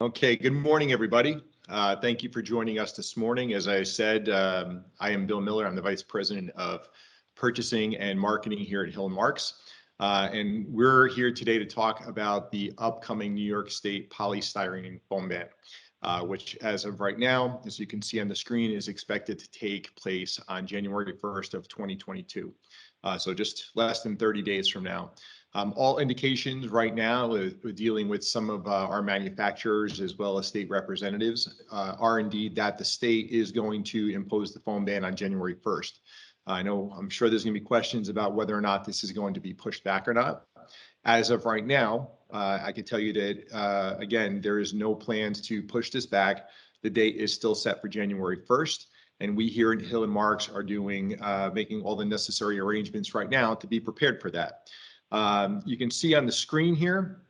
Okay, good morning, everybody. Thank you for joining us this morning. As I said, I am Bill Miller. I'm the Vice President of Purchasing and Marketing here at Hill & Marks. And we're here today to talk about the upcoming New York State polystyrene foam ban, which as of right now, as you can see on the screen, is expected to take place on January 1st of 2022. So just less than 30 days from now. All indications right now, we're dealing with some of our manufacturers as well as state representatives, are indeed that the state is going to impose the foam ban on January 1st. I'm sure there's going to be questions about whether or not this is going to be pushed back or not. As of right now, I can tell you that, again, there is no plans to push this back. The date is still set for January 1st. And we here at Hill & Marks are making all the necessary arrangements right now to be prepared for that. You can see on the screen here,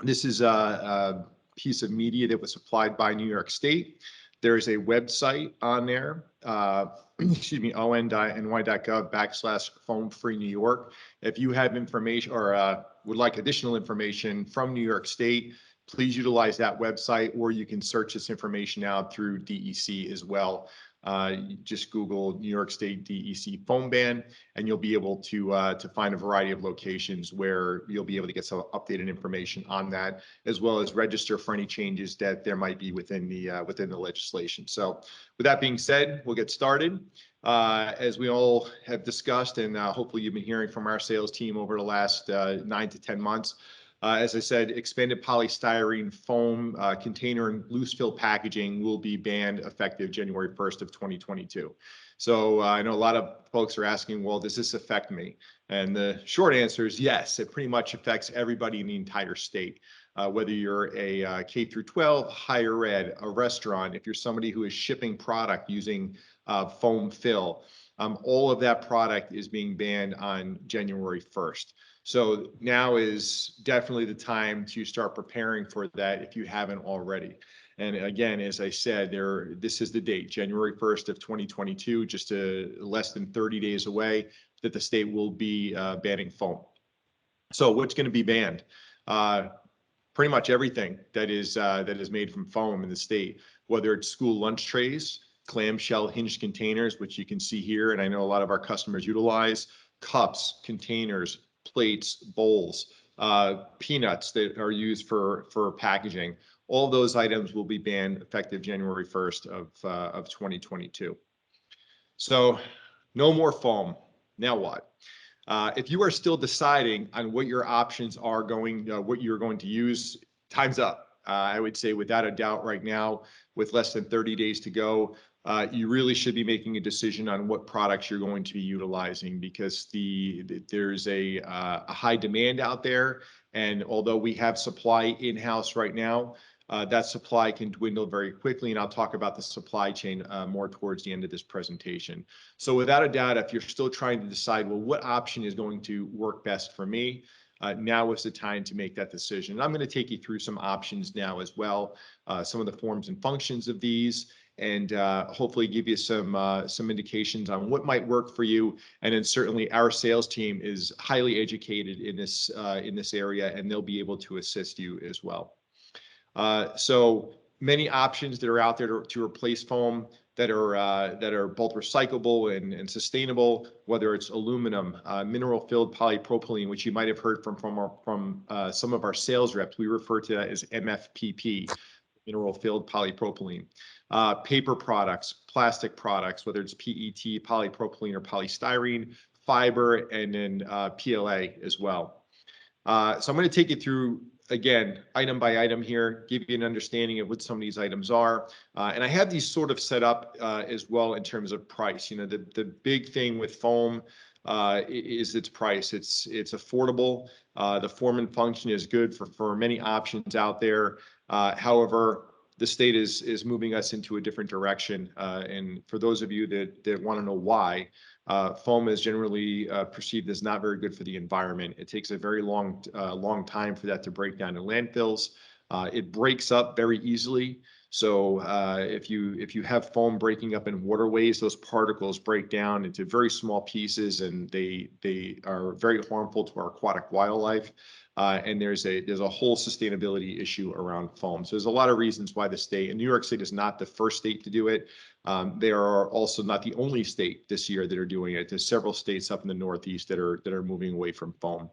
this is a piece of media that was supplied by New York State. There is a website on there, on.ny.gov/foam-free New York. If you have information or would like additional information from New York State, please utilize that website, or you can search this information out through DEC as well. Just Google New York State DEC foam ban, and you'll be able to find a variety of locations where you'll be able to get some updated information on that, as well as register for any changes that there might be within the legislation. So, with that being said, we'll get started. As we all have discussed, and hopefully you've been hearing from our sales team over the last 9 to 10 months. As I said, expanded polystyrene foam container and loose fill packaging will be banned effective January 1st of 2022. So I know a lot of folks are asking, well, does this affect me? And the short answer is yes, it pretty much affects everybody in the entire state. Whether you're a K through 12, higher ed, a restaurant, if you're somebody who is shipping product using foam fill, all of that product is being banned on January 1st. So now is definitely the time to start preparing for that if you haven't already. And again, as I said, this is the date, January 1st of 2022, just less than 30 days away, that the state will be banning foam. So what's going to be banned? Pretty much everything that is made from foam in the state, whether it's school lunch trays, clamshell hinged containers, which you can see here, and I know a lot of our customers utilize, cups, containers, plates, bowls, peanuts that are used for packaging. All those items will be banned effective January 1st of 2022. So no more foam. Now what? If you are still deciding on what your options are what you're going to use, time's up. I would say without a doubt right now, with less than 30 days to go, you really should be making a decision on what products you're going to be utilizing, because there's a high demand out there. And although we have supply in-house right now, that supply can dwindle very quickly. And I'll talk about the supply chain more towards the end of this presentation. So without a doubt, if you're still trying to decide, well, what option is going to work best for me? Now is the time to make that decision. And I'm going to take you through some options now as well, some of the forms and functions of these, and hopefully give you some indications on what might work for you. And then certainly our sales team is highly educated in this area, and they'll be able to assist you as well. So many options that are out there to replace foam that are both recyclable and sustainable, whether it's aluminum, mineral filled polypropylene, which you might have heard from some of our sales reps. We refer to that as MFPP, mineral filled polypropylene. Paper products, plastic products, whether it's PET, polypropylene, or polystyrene, fiber, and then PLA as well. So I'm going to take you through, again, item by item here, give you an understanding of what some of these items are. And I have these sort of set up as well in terms of price. You know, the big thing with foam is its price. It's affordable. The form and function is good for many options out there. However, the state is moving us into a different direction. And for those of you that want to know why, foam is generally perceived as not very good for the environment. It takes a very long time for that to break down in landfills. It breaks up very easily. So if you have foam breaking up in waterways, those particles break down into very small pieces, and they are very harmful to our aquatic wildlife. And there's a whole sustainability issue around foam. So there's a lot of reasons why the state, and New York State is not the first state to do it. They are also not the only state this year that are doing it. There's several states up in the Northeast that are moving away from foam.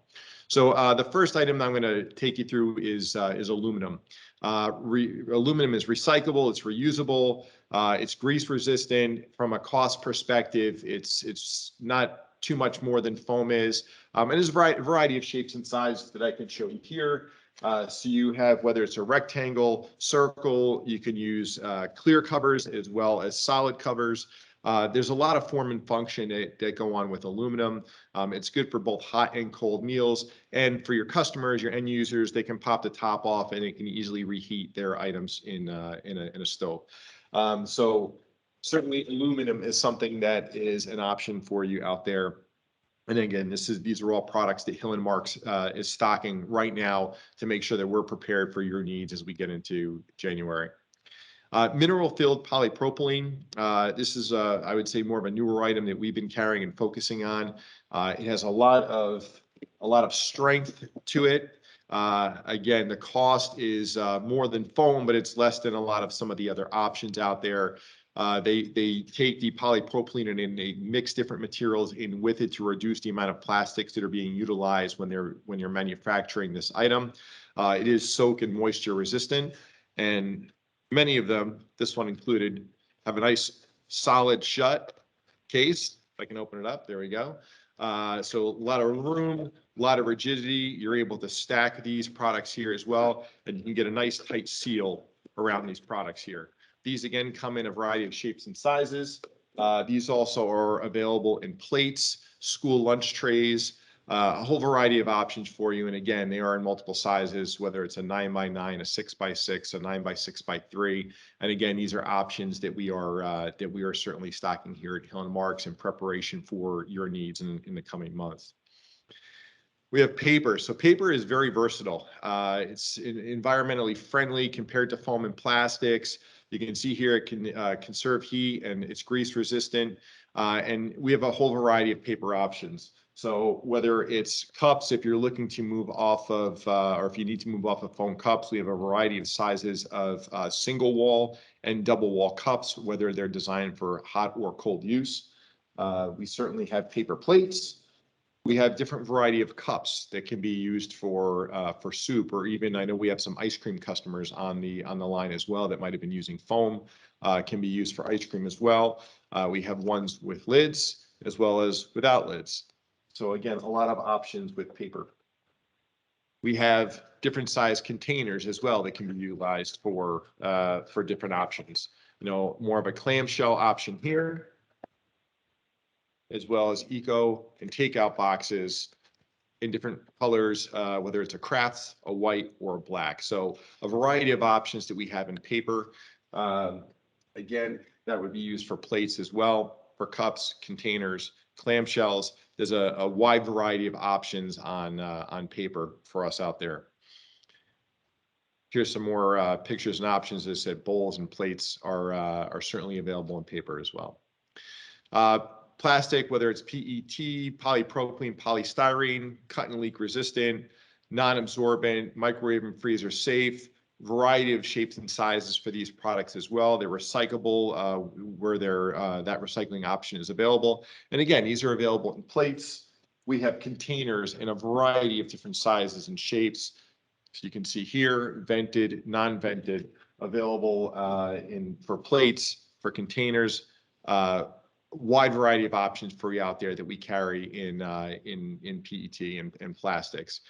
So the first item that I'm going to take you through is aluminum. Aluminum is recyclable, it's reusable, it's grease resistant. From a cost perspective, it's not too much more than foam is. And there's a variety of shapes and sizes that I can show you here. So you have, whether it's a rectangle, circle, you can use clear covers as well as solid covers. There's a lot of form and function that go on with aluminum. It's good for both hot and cold meals. And for your customers, your end users, they can pop the top off and it can easily reheat their items in a stove. So certainly aluminum is something that is an option for you out there. And again, these are all products that Hill & Marks is stocking right now to make sure that we're prepared for your needs as we get into January. Mineral-filled polypropylene. This is, I would say, more of a newer item that we've been carrying and focusing on. It has a lot of strength to it. Again, the cost is more than foam, but it's less than a lot of some of the other options out there. They take the polypropylene and they mix different materials in with it to reduce the amount of plastics that are being utilized when you're manufacturing this item. It is soak and moisture resistant, and many of them, this one included, have a nice solid shut case. If I can open it up, there we go. So a lot of room, a lot of rigidity. You're able to stack these products here as well, and you can get a nice tight seal around these products here. These again come in a variety of shapes and sizes. These also are available in plates, school lunch trays, a whole variety of options for you. And again, they are in multiple sizes, whether it's a 9x9, a 6x6, a 9x6x3. And again, these are options that we are certainly stocking here at Hill & Marks in preparation for your needs in the coming months. We have paper. So paper is very versatile. It's environmentally friendly compared to foam and plastics. You can see here it can conserve heat and it's grease resistant. And we have a whole variety of paper options. So whether it's cups, if you're looking to move off of, or if you need to move off of foam cups, we have a variety of sizes of single wall and double wall cups, whether they're designed for hot or cold use. We certainly have paper plates. We have different variety of cups that can be used for soup, or even I know we have some ice cream customers on the line as well that might have been using foam. Can be used for ice cream as well. We have ones with lids as well as without lids. So again, a lot of options with paper. We have different size containers as well that can be utilized for different options. You know, more of a clamshell option here, as well as eco and takeout boxes in different colors, whether it's a craft, a white, or a black. So a variety of options that we have in paper. Again, that would be used for plates as well, for cups, containers, clamshells. There's a wide variety of options on paper for us out there. Here's some more pictures and options. As I said, bowls and plates are certainly available in paper as well. Plastic, whether it's PET, polypropylene, polystyrene, cut and leak resistant, non-absorbent, microwave and freezer safe, variety of shapes and sizes for these products as well. They're recyclable where that recycling option is available. And again, these are available in plates. We have containers in a variety of different sizes and shapes. So you can see here, vented, non-vented, available for plates, for containers, wide variety of options for you out there that we carry in PET and plastics.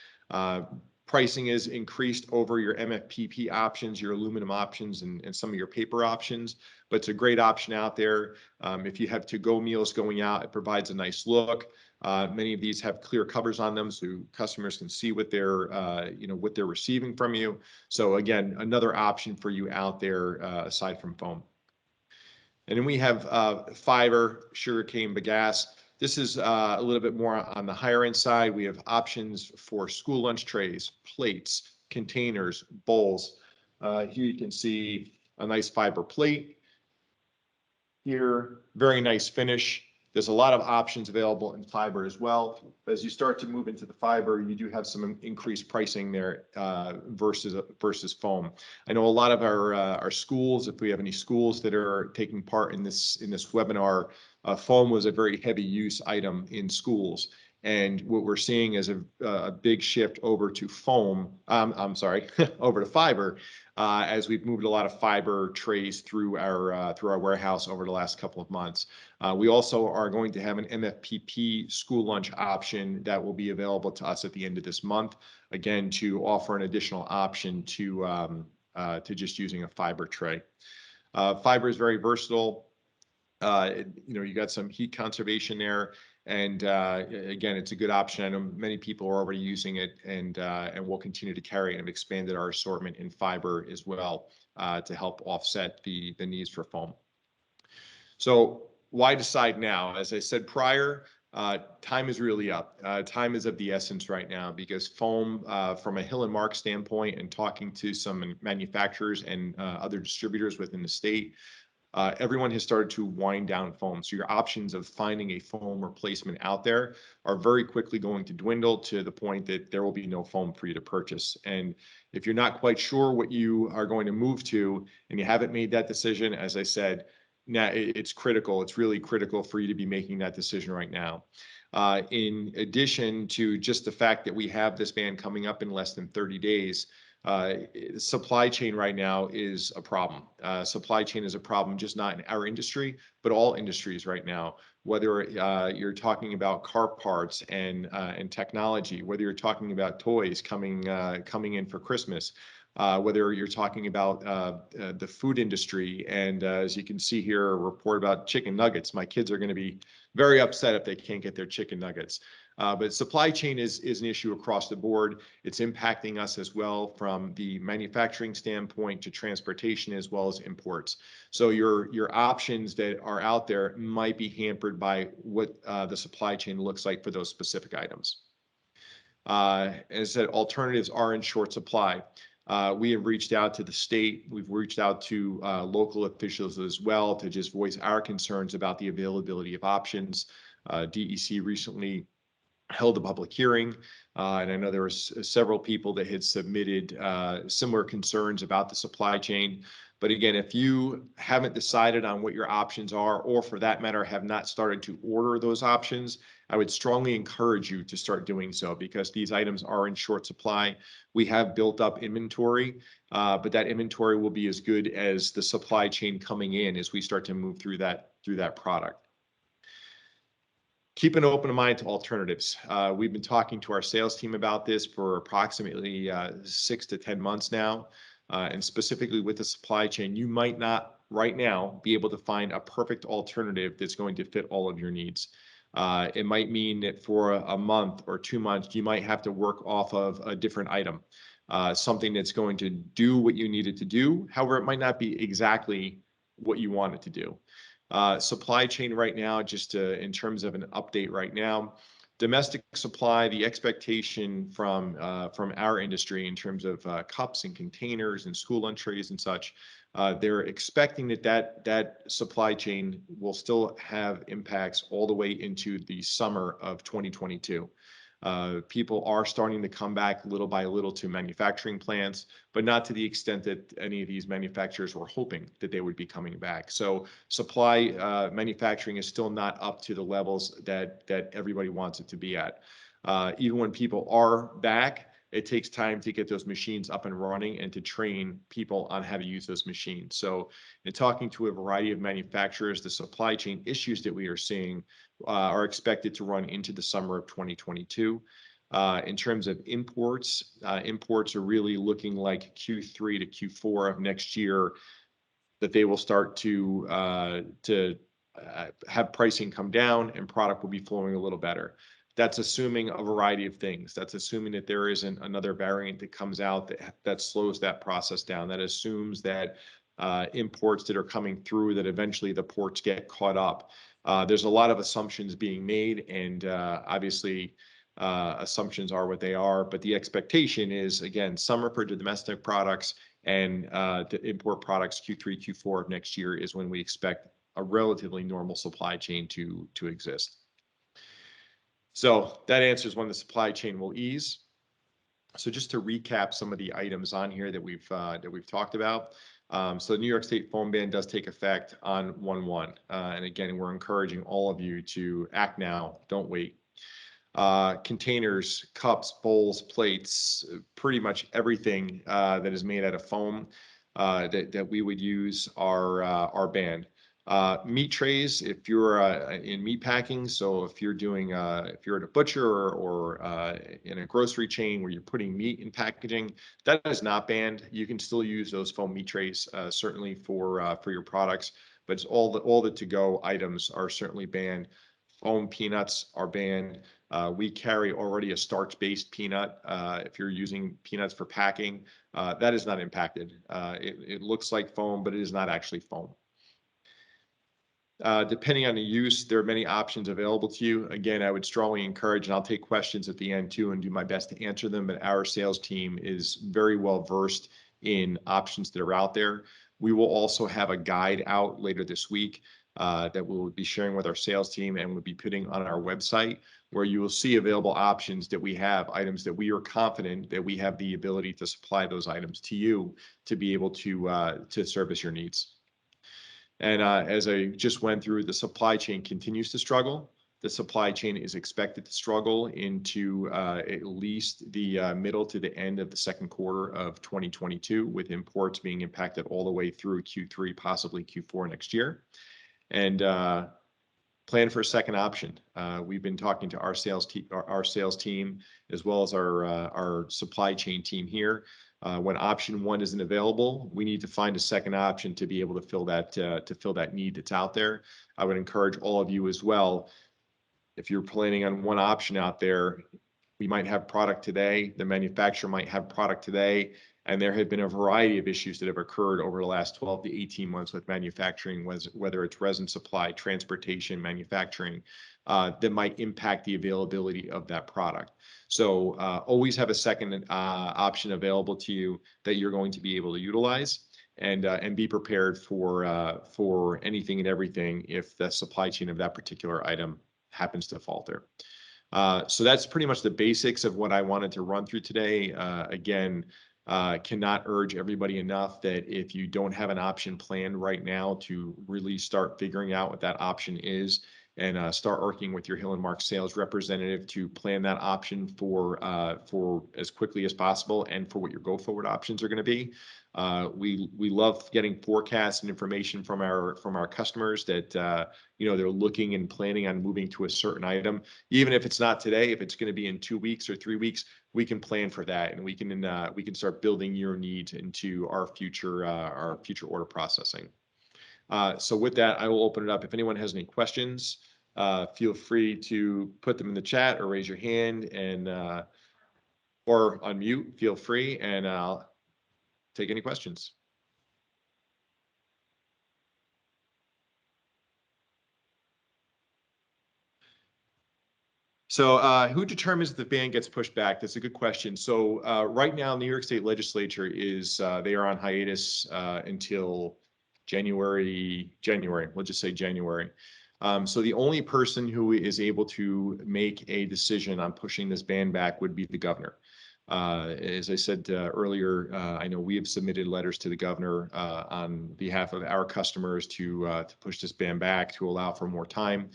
Pricing is increased over your MFPP options, your aluminum options, and some of your paper options, but it's a great option out there. If you have to-go meals going out, it provides a nice look. Many of these have clear covers on them so customers can see what they're receiving from you. So again, another option for you out there aside from foam. And then we have fiber, sugarcane bagasse. This is a little bit more on the higher end side. We have options for school lunch trays, plates, containers, bowls. Here you can see a nice fiber plate here, very nice finish. There's a lot of options available in fiber as well. But as you start to move into the fiber, you do have some increased pricing there versus foam. I know a lot of our schools, if we have any schools that are taking part in this webinar, foam was a very heavy use item in schools. And what we're seeing is a big shift over to foam, I'm sorry, over to fiber, as we've moved a lot of fiber trays through our warehouse over the last couple of months. We also are going to have an MFPP school lunch option that will be available to us at the end of this month, again, to offer an additional option to just using a fiber tray. Fiber is very versatile. You got some heat conservation there. And again, it's a good option. I know many people are already using it, and we'll continue to carry and have expanded our assortment in fiber as well to help offset the needs for foam. So why decide now? As I said prior, time is really up. Time is of the essence right now because foam, from a Hill and Mark standpoint, and talking to some manufacturers and other distributors within the state, everyone has started to wind down foam. So your options of finding a foam replacement out there are very quickly going to dwindle to the point that there will be no foam for you to purchase. And if you're not quite sure what you are going to move to and you haven't made that decision, as I said, now it's critical. It's really critical for you to be making that decision right now. In addition to just the fact that we have this ban coming up in less than 30 days, supply chain right now is a problem. Supply chain is a problem, just not in our industry, but all industries right now. Whether you're talking about car parts and technology, whether you're talking about toys coming in for Christmas, whether you're talking about the food industry, and as you can see here, a report about chicken nuggets. My kids are going to be very upset if they can't get their chicken nuggets. But supply chain is an issue across the board. It's impacting us as well from the manufacturing standpoint to transportation as well as imports. So your options that are out there might be hampered by what the supply chain looks like for those specific items. As I said, alternatives are in short supply. We have reached out to the state. We've reached out to local officials as well to just voice our concerns about the availability of options. DEC recently held a public hearing, and I know there was several people that had submitted similar concerns about the supply chain. But again, if you haven't decided on what your options are, or for that matter, have not started to order those options, I would strongly encourage you to start doing so because these items are in short supply. We have built up inventory, but that inventory will be as good as the supply chain coming in as we start to move through that product. Keep an open mind to alternatives. We've been talking to our sales team about this for approximately 6 to 10 months now. And specifically with the supply chain, you might not right now be able to find a perfect alternative that's going to fit all of your needs. It might mean that for a month or 2 months, you might have to work off of a different item, something that's going to do what you need it to do. However, it might not be exactly what you want it to do. Supply chain right now, just in terms of an update right now, domestic supply, the expectation from our industry in terms of cups and containers and school lunch trays and such, they're expecting that supply chain will still have impacts all the way into the summer of 2022. People are starting to come back little by little to manufacturing plants, but not to the extent that any of these manufacturers were hoping that they would be coming back. So supply manufacturing is still not up to the levels that everybody wants it to be at. Even when people are back, it takes time to get those machines up and running and to train people on how to use those machines. So in talking to a variety of manufacturers, the supply chain issues that we are seeing are expected to run into the summer of 2022. In terms of imports, imports are really looking like Q3 to Q4 of next year that they will start to have pricing come down and product will be flowing a little better. That's assuming a variety of things. That's assuming that there isn't another variant that comes out that slows that process down. That assumes that imports that are coming through, that eventually the ports get caught up. There's a lot of assumptions being made, and obviously assumptions are what they are, but the expectation is, again, summer for domestic products And the import products Q3, Q4 of next year is when we expect a relatively normal supply chain to exist. So that answers when the supply chain will ease. So just to recap some of the items on here that we've talked about. So the New York State foam ban does take effect on 1/1. And again, we're encouraging all of you to act now, don't wait. Containers, cups, bowls, plates, pretty much everything that is made out of foam that we would use are banned. Meat trays, if you're in meat packing, so if you're doing if you're at a butcher or in a grocery chain where you're putting meat in packaging, that is not banned. You can still use those foam meat trays certainly for your products, but it's all the to-go items are certainly banned. Foam peanuts are banned. We carry already a starch-based peanut. If you're using peanuts for packing, that is not impacted. It looks like foam, but it is not actually foam. Depending on the use, there are many options available to you. Again, I would strongly encourage, and I'll take questions at the end too and do my best to answer them, but our sales team is very well versed in options that are out there. We will also have a guide out later this week that we'll be sharing with our sales team and we'll be putting on our website where you will see available options that we have, items that we are confident that we have the ability to supply those items to you to be able to service your needs. And as I just went through, the supply chain continues to struggle. The supply chain is expected to struggle into at least the middle to the end of the second quarter of 2022, with imports being impacted all the way through Q3, possibly Q4 next year. And plan for a second option. We've been talking to our sales team as well as our supply chain team here. When option one isn't available, we need to find a second option to be able to fill that need that's out there. I would encourage all of you as well. If you're planning on one option out there, we might have product today. The manufacturer might have product today. And there have been a variety of issues that have occurred over the last 12 to 18 months with manufacturing, whether it's resin supply, transportation, manufacturing, that might impact the availability of that product. So always have a second option available to you that you're going to be able to utilize, and be prepared for anything and everything if the supply chain of that particular item happens to falter. So that's pretty much the basics of what I wanted to run through today. Again, cannot urge everybody enough that if you don't have an option planned right now, to really start figuring out what that option is and start working with your Hill & Mark sales representative to plan that option for as quickly as possible and for what your go forward options are going to be. We love getting forecasts and information from our customers that they're looking and planning on moving to a certain item. Even if it's not today, if it's going to be in 2 weeks or 3 weeks, we can plan for that, and we can start building your needs into our future order processing. So with that, I will open it up. If anyone has any questions, feel free to put them in the chat or raise your hand, and or unmute. Feel free, and I'll take any questions. So who determines if the ban gets pushed back? That's a good question. So right now, New York State Legislature they are on hiatus until January. We'll just say January. So the only person who is able to make a decision on pushing this ban back would be the governor. As I said earlier, I know we have submitted letters to the governor on behalf of our customers to push this ban back, to allow for more time.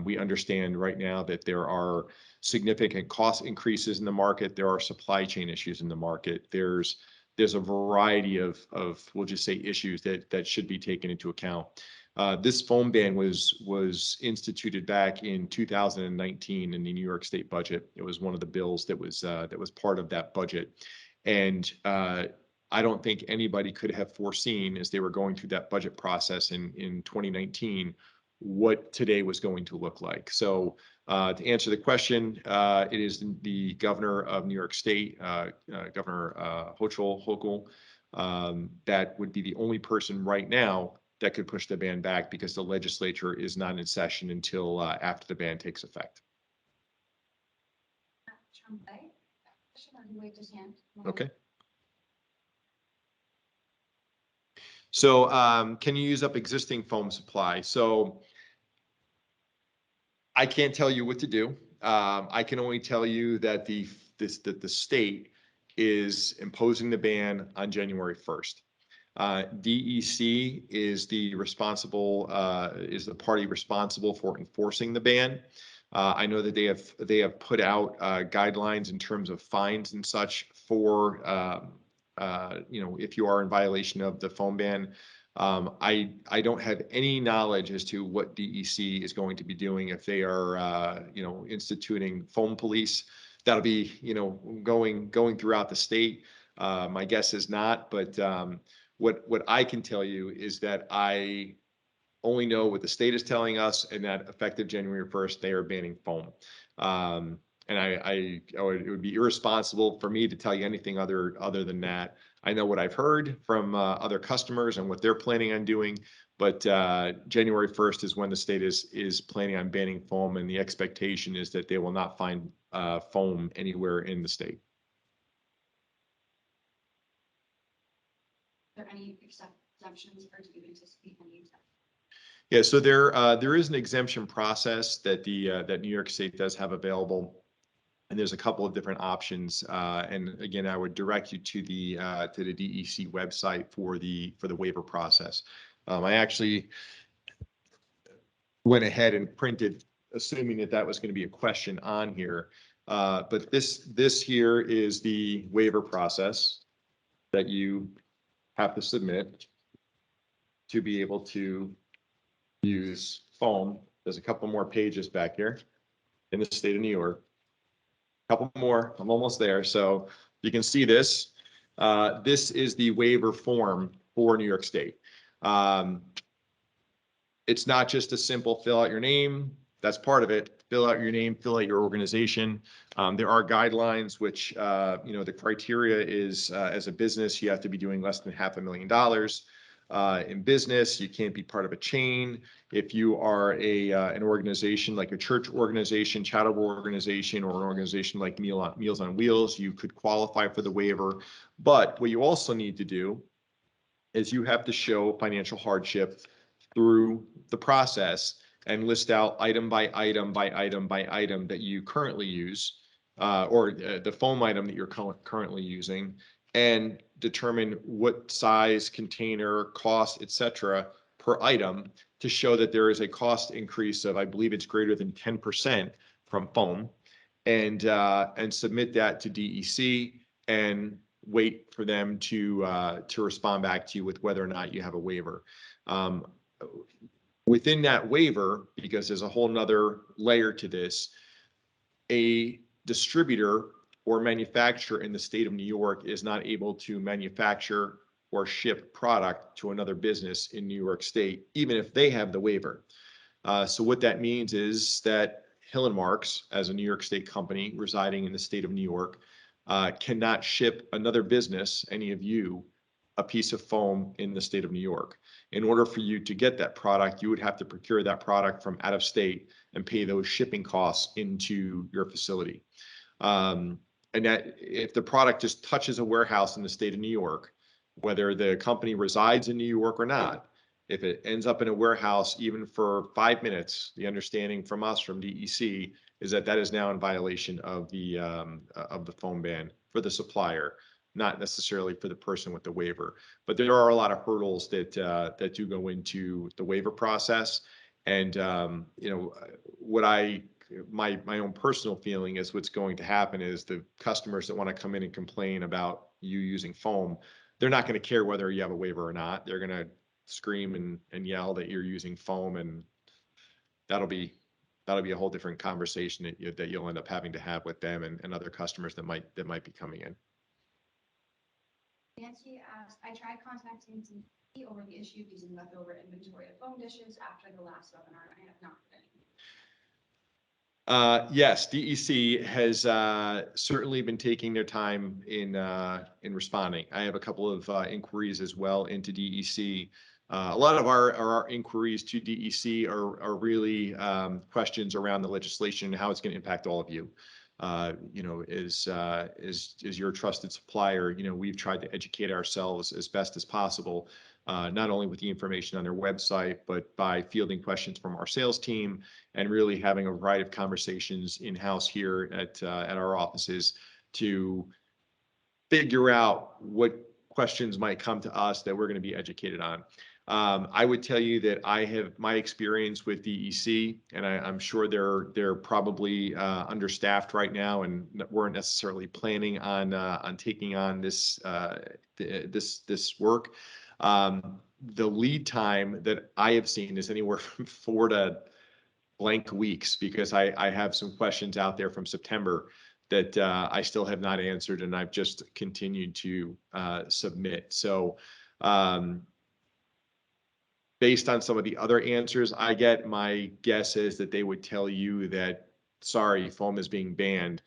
We understand right now that there are significant cost increases in the market. There are supply chain issues in the market. There's a variety of we'll just say issues that should be taken into account. This foam ban was instituted back in 2019 in the New York State budget. It was one of the bills that was part of that budget, and I don't think anybody could have foreseen, as they were going through that budget process in 2019, what today was going to look like. So to answer the question, it is the governor of New York State, Governor Hochul, that would be the only person right now that could push the ban back, because the legislature is not in session until after the ban takes effect. Okay. So can you use up existing foam supply? So I can't tell you what to do. I can only tell you that that the state is imposing the ban on January 1st. DEC is the party responsible for enforcing the ban. I know that they have put out guidelines in terms of fines and such for if you are in violation of the foam ban. I don't have any knowledge as to what DEC is going to be doing if they are instituting foam police. That'll be going throughout the state. My guess is not, but what I can tell you is that I only know what the state is telling us, and that effective January 1st, they are banning foam. And it would be irresponsible for me to tell you anything other than that. I know what I've heard from other customers and what they're planning on doing, but January 1st is when the state is planning on banning foam, and the expectation is that they will not find foam anywhere in the state. Are there any exemptions, or do you anticipate any exemptions? Yeah, so there is an exemption process that that New York State does have available, and there's a couple of different options. And again, I would direct you to the DEC website for the waiver process. I actually went ahead and printed, assuming that that was going to be a question on here. But this here is the waiver process that you have to submit to be able to use foam. There's a couple more pages back here in the state of New York. A couple more, I'm almost there. So you can see this. This is the waiver form for New York State. It's not just a simple fill out your name. That's part of it. Fill out your name, fill out your organization. There are guidelines, which, the criteria is as a business, you have to be doing less than $500,000. In business, you can't be part of a chain. If you are an organization like a church organization, charitable organization, or an organization like Meals on Wheels, you could qualify for the waiver. But what you also need to do is you have to show financial hardship through the process and list out item by item by item by item that you currently use, or the foam item that you're currently using, and determine what size, container, cost, etc. per item to show that there is a cost increase of, I believe it's greater than 10% from foam, and submit that to DEC and wait for them to respond back to you with whether or not you have a waiver. Within that waiver, because there's a whole nother layer to this, a distributor or manufacturer in the state of New York is not able to manufacture or ship product to another business in New York State, even if they have the waiver. So what that means is that Hill & Marks, as a New York State company residing in the state of New York, cannot ship another business, any of you, a piece of foam in the state of New York. In order for you to get that product, you would have to procure that product from out of state and pay those shipping costs into your facility. And that if the product just touches a warehouse in the state of New York, whether the company resides in New York or not, if it ends up in a warehouse, even for 5 minutes, the understanding from us, from DEC, is that that is now in violation of the foam ban for the supplier, not necessarily for the person with the waiver. But there are a lot of hurdles that do go into the waiver process. And my own personal feeling is what's going to happen is the customers that want to come in and complain about you using foam, they're not going to care whether you have a waiver or not. They're going to scream and yell that you're using foam, and that'll be a whole different conversation that you'll end up having to have with them and other customers that might be coming in. Nancy asks, I tried contacting DEC over the issue of using leftover inventory of foam dishes after the last webinar. I have not heard anything. Yes, DEC has certainly been taking their time in responding. I have a couple of inquiries as well into DEC. A lot of our inquiries to DEC are really questions around the legislation and how it's going to impact all of you. As your trusted supplier, we've tried to educate ourselves as best as possible. not only with the information on their website, but by fielding questions from our sales team and really having a variety of conversations in-house here at our offices to figure out what questions might come to us that we're going to be educated on. I would tell you that I have my experience with DEC, and I'm sure they're probably understaffed right now and weren't necessarily planning on taking on this this work. The lead time that I have seen is anywhere from 4 to blank weeks, because I have some questions out there from September that I still have not answered, and I've just continued to submit. So based on some of the other answers I get, my guess is that they would tell you that, sorry, foam is being banned.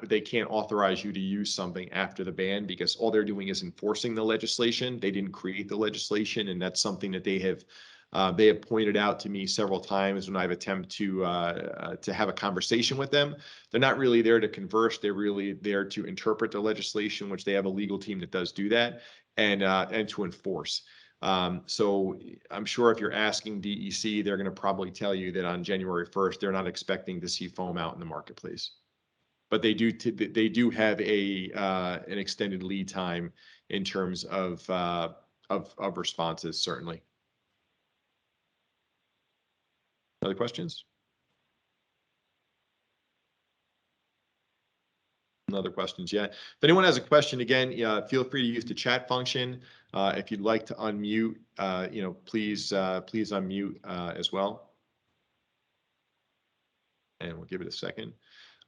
They can't authorize you to use something after the ban, because all they're doing is enforcing the legislation. They didn't create the legislation, and that's something that they have pointed out to me several times when I've attempted to have a conversation with them. They're not really there to converse. They're really there to interpret the legislation, which they have a legal team that does do that, and to enforce. So I'm sure if you're asking DEC, they're going to probably tell you that on January 1st, they're not expecting to see foam out in the marketplace. But they do have an extended lead time in terms of responses, certainly. Other questions? No other questions yet. If anyone has a question, again, feel free to use the chat function. If you'd like to unmute, please unmute as well. And we'll give it a second.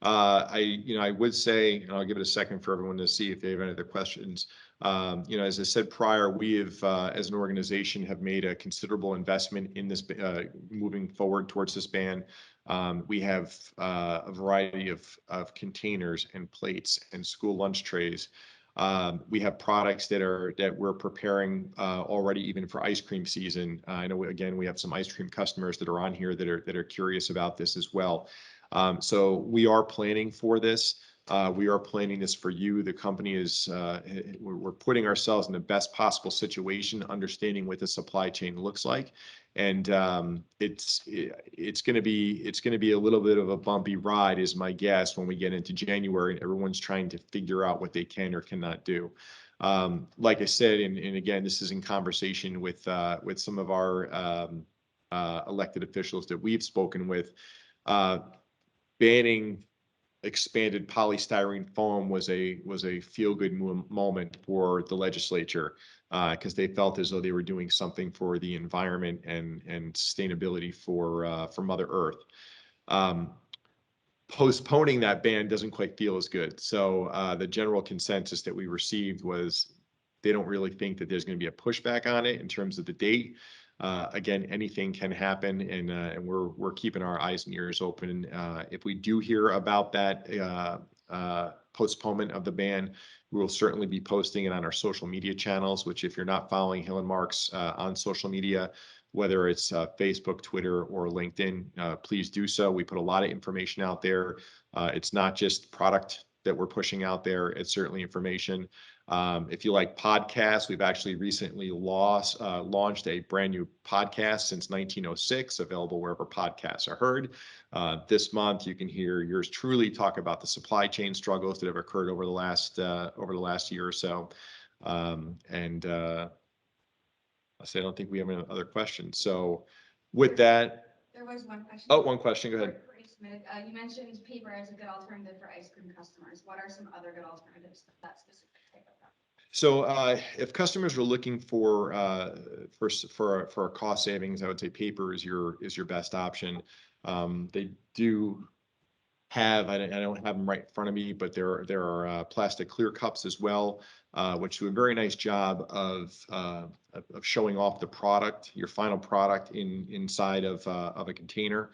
I would say, and I'll give it a second for everyone to see if they have any other questions. As I said prior, we have, as an organization, have made a considerable investment in this, moving forward towards this ban. We have a variety of containers and plates and school lunch trays. We have products that we're preparing already, even for ice cream season. I know, again, we have some ice cream customers that are on here that are curious about this as well. So we are planning for this. We are planning this for you. The company is, we're putting ourselves in the best possible situation, understanding what the supply chain looks like. And it's going to be a little bit of a bumpy ride, is my guess, when we get into January and everyone's trying to figure out what they can or cannot do. Like I said, and again, this is in conversation with some of our elected officials that we've spoken with. Banning expanded polystyrene foam was a feel-good moment for the legislature, because they felt as though they were doing something for the environment and sustainability for Mother Earth. Postponing that ban doesn't quite feel as good. So the general consensus that we received was they don't really think that there's going to be a pushback on it in terms of the date. Again, anything can happen, and we're keeping our eyes and ears open. If we do hear about that postponement of the ban, we will certainly be posting it on our social media channels, which, if you're not following Hill and Marks on social media, whether it's Facebook, Twitter, or LinkedIn, please do so. We put a lot of information out there. It's not just product that we're pushing out there. It's certainly information. If you like podcasts, we've actually recently launched a brand new podcast since 1906, available wherever podcasts are heard. This month, you can hear yours truly talk about the supply chain struggles that have occurred over the last year or so. I don't think we have any other questions. So with that, there was one question. Oh, one question. Go ahead. You mentioned paper as a good alternative for ice cream customers. What are some other good alternatives to that specific type of product? So if customers are looking for a cost savings, I would say paper is your best option. They do have, I don't have them right in front of me, but there are plastic clear cups as well, which do a very nice job of showing off the product, your final product inside of a container.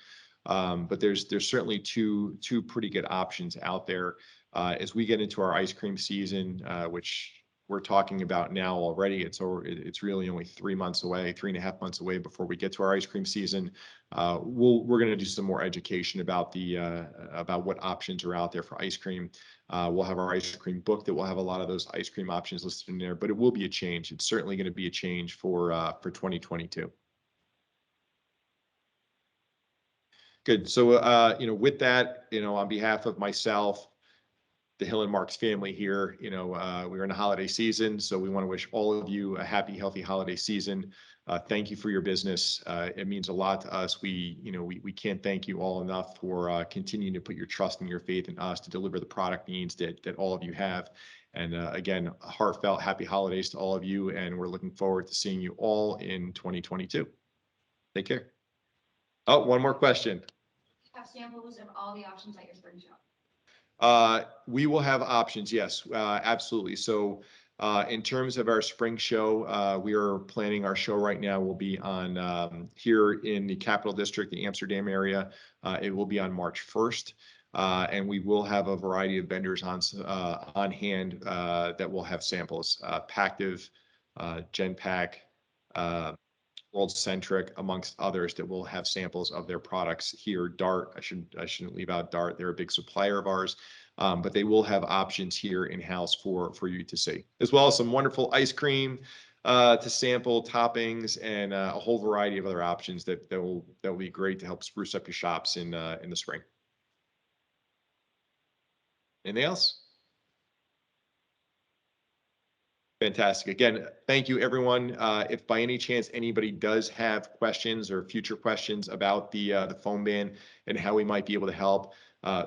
But there's certainly two pretty good options out there. As we get into our ice cream season, which we're talking about now already. It's really only 3 months away, 3.5 months away before we get to our ice cream season. We're going to do some more education about about what options are out there for ice cream. We'll have our ice cream book that will have a lot of those ice cream options listed in there, but it will be a change. It's certainly going to be a change for 2022. Good. So, with that, on behalf of myself, the Hill and Marks family here, we're in a holiday season, so we want to wish all of you a happy, healthy holiday season. Thank you for your business. It means a lot to us. We can't thank you all enough for continuing to put your trust and your faith in us to deliver the product needs that all of you have. And again, a heartfelt happy holidays to all of you, and we're looking forward to seeing you all in 2022. Take care. Oh, one more question. Have samples of all the options at your spring show? We will have options, yes, absolutely. So in terms of our spring show, we are planning our show right now will be on here in the Capital District, the Amsterdam area. It will be on March 1st. And we will have a variety of vendors on hand that will have samples, Pactiv, Genpack, World Centric, amongst others, that will have samples of their products here. Dart, I shouldn't leave out Dart. They're a big supplier of ours, but they will have options here in house for you to see, as well as some wonderful ice cream to sample, toppings, and a whole variety of other options that will be great to help spruce up your shops in the spring. Anything else? Fantastic. Again, thank you, everyone. If by any chance anybody does have questions or future questions about the foam ban and how we might be able to help,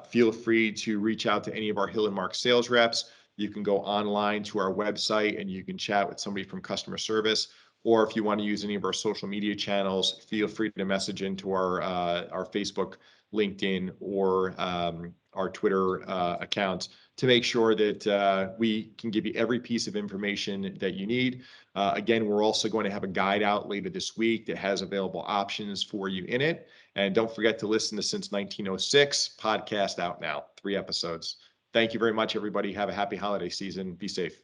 feel free to reach out to any of our Hill and Mark sales reps. You can go online to our website and you can chat with somebody from customer service. Or if you want to use any of our social media channels, feel free to message into our Facebook, LinkedIn, or our Twitter accounts to make sure that we can give you every piece of information that you need. Again, we're also going to have a guide out later this week that has available options for you in it. And don't forget to listen to Since 1906 podcast out now, 3 episodes. Thank you very much, everybody. Have a happy holiday season. Be safe.